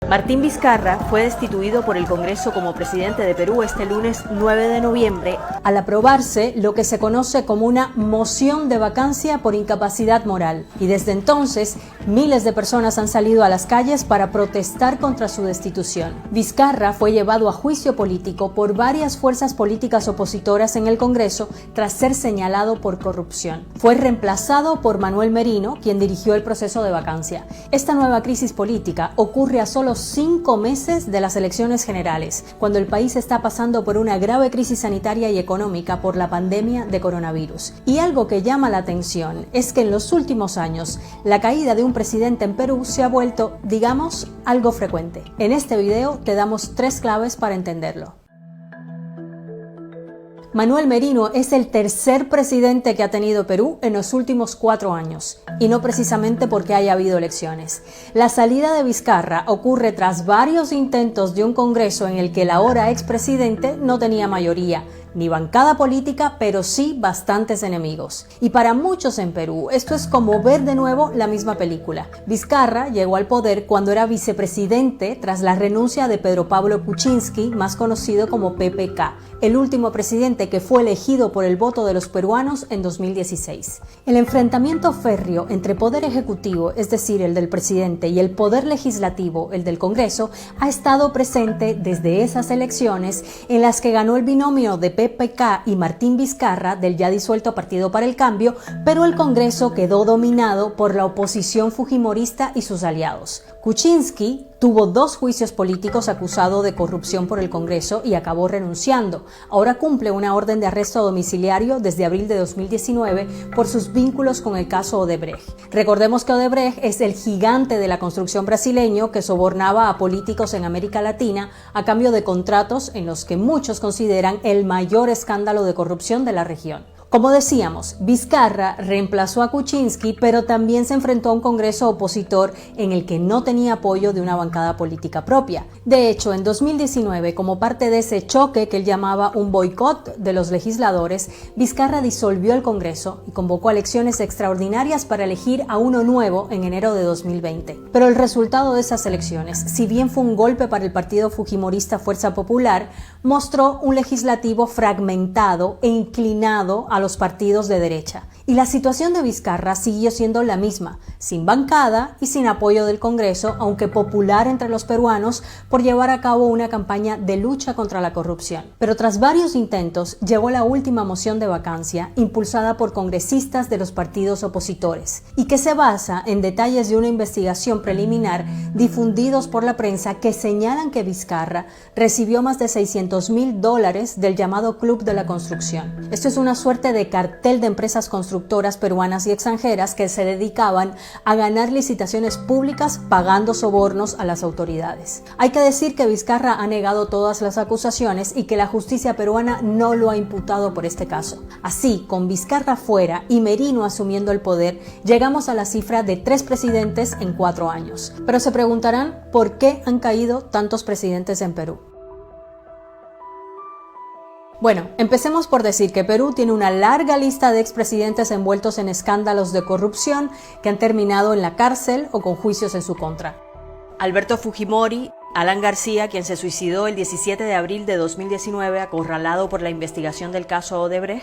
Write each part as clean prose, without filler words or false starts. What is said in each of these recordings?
Martín Vizcarra fue destituido por el Congreso como presidente de Perú este lunes 9 de noviembre al aprobarse lo que se conoce como una moción de vacancia por incapacidad moral. Y desde entonces, miles de personas han salido a las calles para protestar contra su destitución. Vizcarra fue llevado a juicio político por varias fuerzas políticas opositoras en el Congreso tras ser señalado por corrupción. Fue reemplazado por Manuel Merino, quien dirigió el proceso de vacancia. Esta nueva crisis política ocurre a solo 5 meses de las elecciones generales, cuando el país está pasando por una grave crisis sanitaria y económica por la pandemia de coronavirus. Y algo que llama la atención es que en los últimos años, la caída de un presidente en Perú se ha vuelto, digamos, algo frecuente. En este video te damos 3 claves para entenderlo. Manuel Merino es el tercer presidente que ha tenido Perú en los últimos 4 años, y no precisamente porque haya habido elecciones. La salida de Vizcarra ocurre tras varios intentos de un Congreso en el que el ahora expresidente no tenía mayoría, ni bancada política, pero sí bastantes enemigos. Y para muchos en Perú, esto es como ver de nuevo la misma película. Vizcarra llegó al poder cuando era vicepresidente tras la renuncia de Pedro Pablo Kuczynski, más conocido como PPK, el último presidente que fue elegido por el voto de los peruanos en 2016. El enfrentamiento férreo entre poder ejecutivo, es decir, el del presidente, y el poder legislativo, el del Congreso, ha estado presente desde esas elecciones en las que ganó el binomio de PPK y Martín Vizcarra del ya disuelto Partido para el Cambio, pero el Congreso quedó dominado por la oposición fujimorista y sus aliados. Kuczynski tuvo 2 juicios políticos acusado de corrupción por el Congreso y acabó renunciando. Ahora cumple una orden de arresto domiciliario desde abril de 2019 por sus vínculos con el caso Odebrecht. Recordemos que Odebrecht es el gigante de la construcción brasileño que sobornaba a políticos en América Latina a cambio de contratos en los que muchos consideran el mayor escándalo de corrupción de la región. Como decíamos, Vizcarra reemplazó a Kuczynski, pero también se enfrentó a un Congreso opositor en el que no tenía apoyo de una bancada política propia. De hecho, en 2019, como parte de ese choque que él llamaba un boicot de los legisladores, Vizcarra disolvió el Congreso y convocó elecciones extraordinarias para elegir a uno nuevo en enero de 2020. Pero el resultado de esas elecciones, si bien fue un golpe para el partido fujimorista Fuerza Popular, mostró un legislativo fragmentado e inclinado a los partidos de derecha. Y la situación de Vizcarra siguió siendo la misma, sin bancada y sin apoyo del Congreso, aunque popular entre los peruanos por llevar a cabo una campaña de lucha contra la corrupción. Pero tras varios intentos, llegó la última moción de vacancia, impulsada por congresistas de los partidos opositores, y que se basa en detalles de una investigación preliminar difundidos por la prensa que señalan que Vizcarra recibió más de $600,000 del llamado Club de la Construcción. Esto es una suerte de cartel de empresas constructoras peruanas y extranjeras que se dedicaban a ganar licitaciones públicas pagando sobornos a las autoridades. Hay que decir que Vizcarra ha negado todas las acusaciones y que la justicia peruana no lo ha imputado por este caso. Así, con Vizcarra fuera y Merino asumiendo el poder, llegamos a la cifra de 3 presidentes en 4 años. Pero se preguntarán por qué han caído tantos presidentes en Perú. Bueno, empecemos por decir que Perú tiene una larga lista de expresidentes envueltos en escándalos de corrupción que han terminado en la cárcel o con juicios en su contra. Alberto Fujimori, Alan García, quien se suicidó el 17 de abril de 2019 acorralado por la investigación del caso Odebrecht,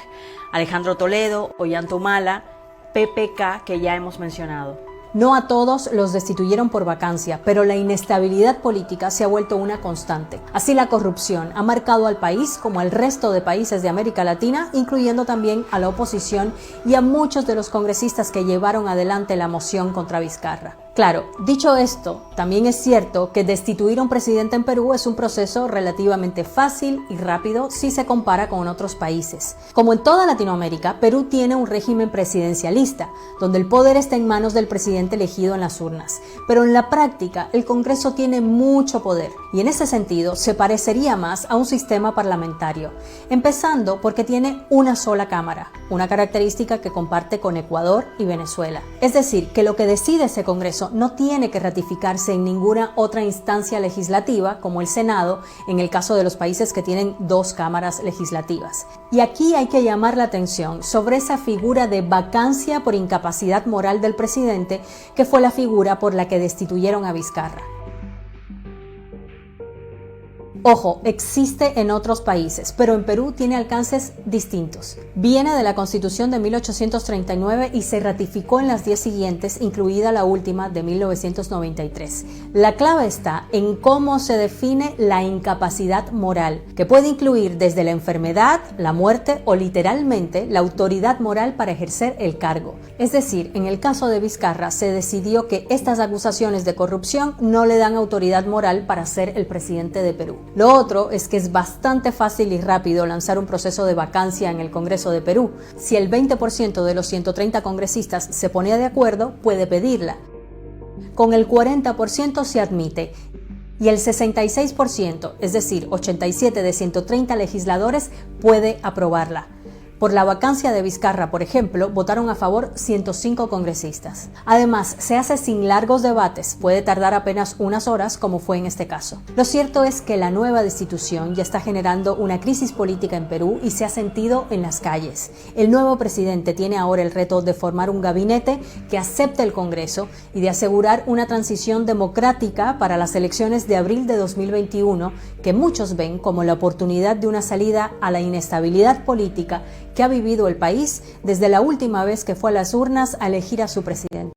Alejandro Toledo, Ollanta Humala, PPK, que ya hemos mencionado. No a todos los destituyeron por vacancia, pero la inestabilidad política se ha vuelto una constante. Así la corrupción ha marcado al país como al resto de países de América Latina, incluyendo también a la oposición y a muchos de los congresistas que llevaron adelante la moción contra Vizcarra. Claro, dicho esto, también es cierto que destituir a un presidente en Perú es un proceso relativamente fácil y rápido si se compara con otros países. Como en toda Latinoamérica, Perú tiene un régimen presidencialista, donde el poder está en manos del presidente elegido en las urnas. Pero en la práctica, el Congreso tiene mucho poder y en ese sentido se parecería más a un sistema parlamentario, empezando porque tiene una sola cámara, una característica que comparte con Ecuador y Venezuela. Es decir, que lo que decide ese Congreso no tiene que ratificarse en ninguna otra instancia legislativa, como el Senado, en el caso de los países que tienen 2 cámaras legislativas. Y aquí hay que llamar la atención sobre esa figura de vacancia por incapacidad moral del presidente, que fue la figura por la que destituyeron a Vizcarra. Ojo, existe en otros países, pero en Perú tiene alcances distintos. Viene de la Constitución de 1839 y se ratificó en las 10 siguientes, incluida la última de 1993. La clave está en cómo se define la incapacidad moral, que puede incluir desde la enfermedad, la muerte o literalmente la autoridad moral para ejercer el cargo. Es decir, en el caso de Vizcarra se decidió que estas acusaciones de corrupción no le dan autoridad moral para ser el presidente de Perú. Lo otro es que es bastante fácil y rápido lanzar un proceso de vacancia en el Congreso de Perú. Si el 20% de los 130 congresistas se pone de acuerdo, puede pedirla. Con el 40% se admite y el 66%, es decir, 87 de 130 legisladores, puede aprobarla. Por la vacancia de Vizcarra, por ejemplo, votaron a favor 105 congresistas. Además, se hace sin largos debates, puede tardar apenas unas horas, como fue en este caso. Lo cierto es que la nueva destitución ya está generando una crisis política en Perú y se ha sentido en las calles. El nuevo presidente tiene ahora el reto de formar un gabinete que acepte el Congreso y de asegurar una transición democrática para las elecciones de abril de 2021, que muchos ven como la oportunidad de una salida a la inestabilidad política que ha vivido el país desde la última vez que fue a las urnas a elegir a su presidente.